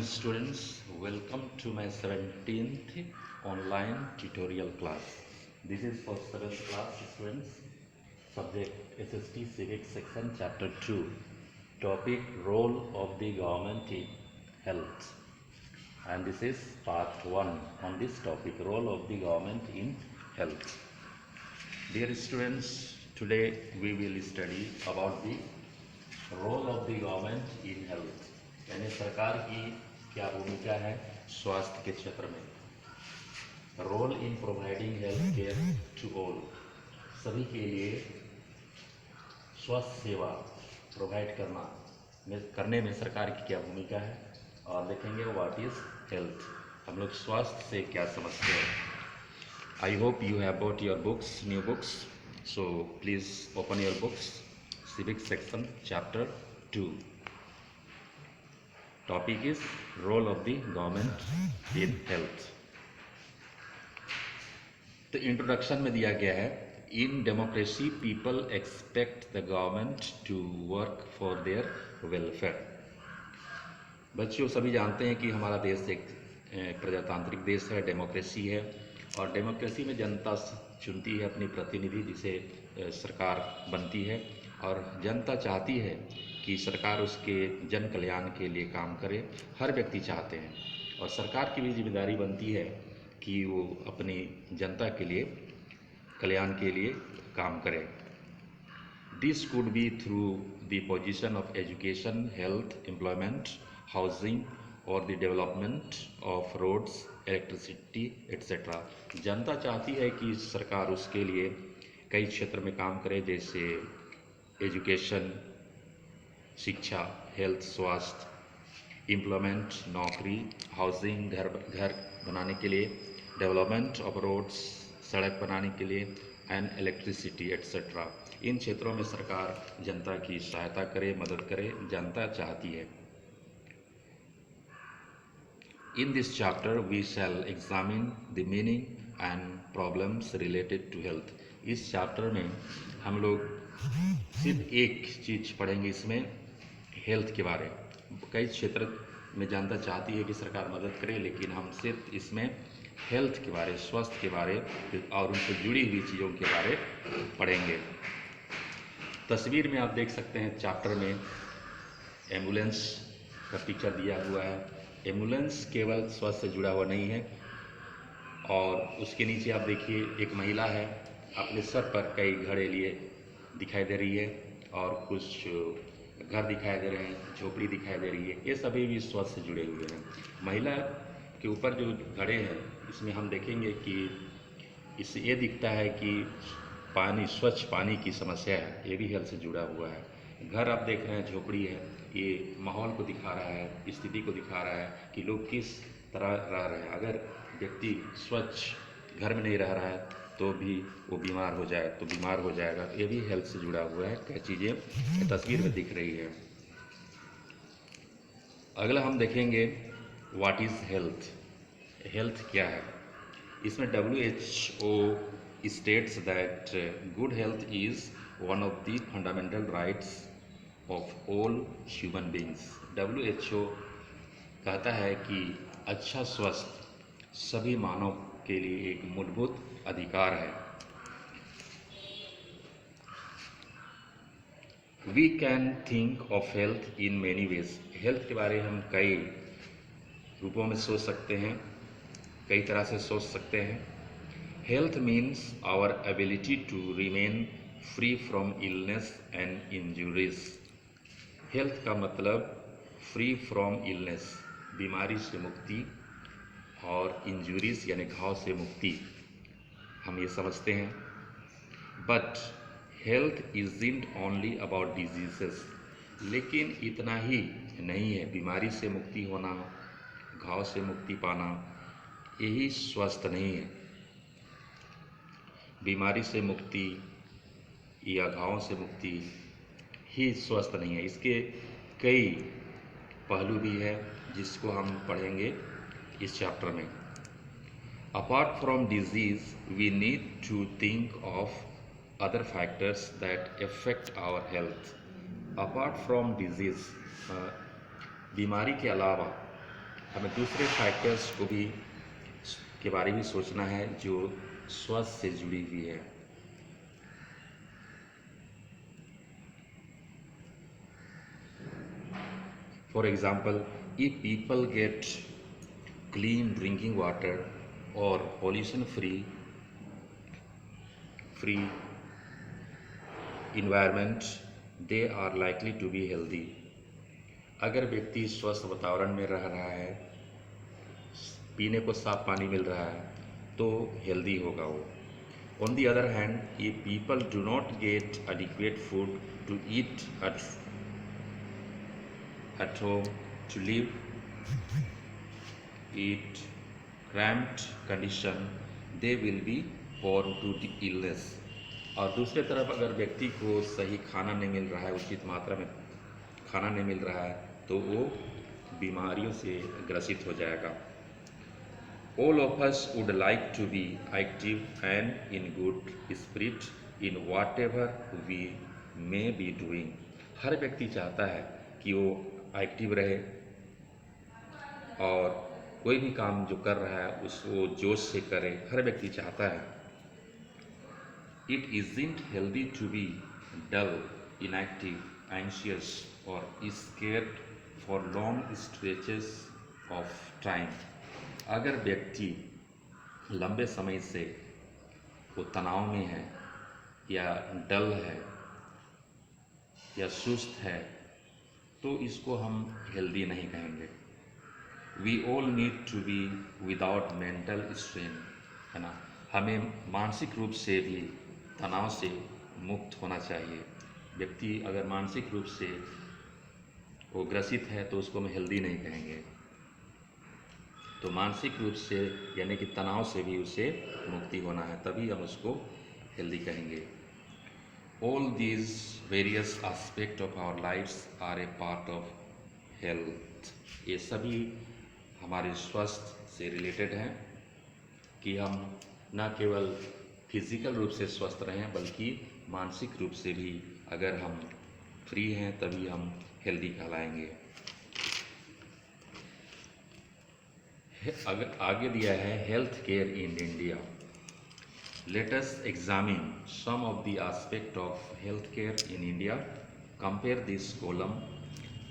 morning students, welcome to my 17th online tutorial class. This is for 7th class students, subject SST Civics section chapter 2, topic role of the government in health. And this is part 1 on this topic, role of the government in health. Dear students, today we will study about the role of the government in health, यानी सरकार की क्या भूमिका है स्वास्थ्य के क्षेत्र में। Role in providing health care to all, सभी के लिए स्वास्थ्य सेवा प्रोवाइड करने में सरकार की क्या भूमिका है, और देखेंगे व्हाट इज हेल्थ, हम लोग स्वास्थ्य से क्या समझते हैं। I hope you have bought your books, new books, so please open your books. Civics section chapter 2, topic is role of the government in health। तो इंट्रोडक्शन में दिया गया है, in democracy people expect the government to work for their welfare. बच्चों सभी जानते हैं कि हमारा देश एक प्रजातांत्रिक देश है, डेमोक्रेसी है, और डेमोक्रेसी में जनता चुनती है अपनी प्रतिनिधि, जिसे सरकार बनती है, और जनता चाहती है कि सरकार उसके जन कल्याण के लिए काम करे। हर व्यक्ति चाहते हैं, और सरकार की भी जिम्मेदारी बनती है कि वो अपनी जनता के लिए कल्याण के लिए काम करे। This could be through the position of education, health, employment, housing और the development of roads, electricity etcetera. जनता चाहती है कि सरकार उसके लिए कई क्षेत्र में काम करे, जैसे एजुकेशन, शिक्षा, हेल्थ, स्वास्थ्य, एम्प्लॉयमेंट, नौकरी, हाउसिंग, घर बनाने के लिए, डेवलपमेंट ऑफ रोड्स, सड़क बनाने के लिए, एंड इलेक्ट्रिसिटी एट्सेट्रा। इन क्षेत्रों में सरकार जनता की सहायता करे, मदद करे, जनता चाहती है। In this chapter we shall examine the meaning and problems related to health। इस चैप्टर में हम लोग सिर्फ एक चीज पढ़ेंगे इसमें, हेल्थ के बारे में। कई क्षेत्र में जनता चाहती है कि सरकार मदद करे, लेकिन हम सिर्फ इसमें हेल्थ के बारे, स्वास्थ्य के बारे और उनसे जुड़ी हुई चीज़ों के बारे पढ़ेंगे। तस्वीर में आप देख सकते हैं चैप्टर में एम्बुलेंस का पिक्चर दिया हुआ है। एम्बुलेंस केवल स्वास्थ्य से जुड़ा हुआ नहीं है, और उसके नीचे आप देखिए एक महिला है, अपने सर पर कई घड़े लिए दिखाई दे रही है, और कुछ घर दिखाई दे रहे हैं, झोपड़ी दिखाई दे रही है, ये सभी भी स्वास्थ्य से जुड़े हुए हैं। महिला के ऊपर जो घड़े हैं, इसमें हम देखेंगे कि इससे ये दिखता है कि पानी, स्वच्छ पानी की समस्या है, ये भी हेल्थ से जुड़ा हुआ है। घर आप देख रहे हैं, झोपड़ी है, ये माहौल को दिखा रहा है, स्थिति को दिखा रहा है कि लोग किस तरह रह रहे हैं। अगर व्यक्ति स्वच्छ घर में नहीं रह रहा है तो भी वो बीमार हो जाए, तो बीमार हो जाएगा। ये भी हेल्थ से जुड़ा हुआ है, क्या चीज़ें तस्वीर में दिख रही है। अगला हम देखेंगे व्हाट इज़ हेल्थ। हेल्थ क्या है। इसमें WHO states that good health is one of the fundamental rights of all human beings। WHO कहता है कि अच्छा स्वास्थ्य सभी मानव के लिए एक मूलभूत अधिकार है। We can think of health in many ways। Health के बारे में हम कई रूपों में सोच सकते हैं, कई तरह से सोच सकते हैं। Health means our ability to remain free from illness and injuries. Health का मतलब फ्री फ्रॉम इलनेस, बीमारी से मुक्ति, और इंजुरीज यानी घाव से मुक्ति, हम ये समझते हैं। But health isn't only about diseases. लेकिन इतना ही नहीं है, बीमारी से मुक्ति होना, घाव से मुक्ति पाना, यही स्वस्थ नहीं है। बीमारी से मुक्ति या घावों से मुक्ति ही स्वस्थ नहीं है, इसके कई पहलू भी है जिसको हम पढ़ेंगे इस चैप्टर में। Apart from disease we need to think of other factors that affect our health. Apart from disease, बीमारी के अलावा हमें दूसरे फैक्टर्स को भी के बारे में सोचना है जो स्वास्थ्य से जुड़ी हुई है। For example, if people get clean drinking water or pollution free environment, they are likely to be healthy. अगर व्यक्ति स्वस्थ वातावरण में रह रहा है, पीने को साफ पानी मिल रहा है, तो हेल्दी होगा वो। On the other hand, if people do not get adequate food to eat at home, to live in cramped condition, they will be prone to the illness. और दूसरे तरफ अगर व्यक्ति को सही खाना नहीं मिल रहा है, उचित मात्रा में खाना नहीं मिल रहा है, तो वो बीमारियों से ग्रसित हो जाएगा। All of us would like to be active and in good spirit in whatever we may be doing. हर व्यक्ति चाहता है कि वो एक्टिव रहे और कोई भी काम जो कर रहा है उसको जोश से करे, हर व्यक्ति चाहता है। It isn't healthy to be dull, inactive, anxious or scared for long stretches of time. अगर व्यक्ति लंबे समय से वो तनाव में है या डल है या सुस्त है, तो इसको हम हेल्दी नहीं कहेंगे। We all need to be without mental strain, है ना। हमें मानसिक रूप से भी तनाव से मुक्त होना चाहिए। व्यक्ति अगर मानसिक रूप से वो ग्रसित है तो उसको हम हेल्दी नहीं कहेंगे। तो मानसिक रूप से यानी कि तनाव से भी उसे मुक्ति होना है, तभी हम उसको हेल्दी कहेंगे। All these various aspect of our lifes are a part of health. ये सभी हमारे स्वास्थ्य से रिलेटेड हैं कि हम न केवल फिजिकल रूप से स्वस्थ रहें बल्कि मानसिक रूप से भी अगर हम फ्री हैं तभी हम हेल्दी कहलाएंगे। अगर आगे दिया है health care in India. Let us examine some of the aspect of health care in India. Compare this column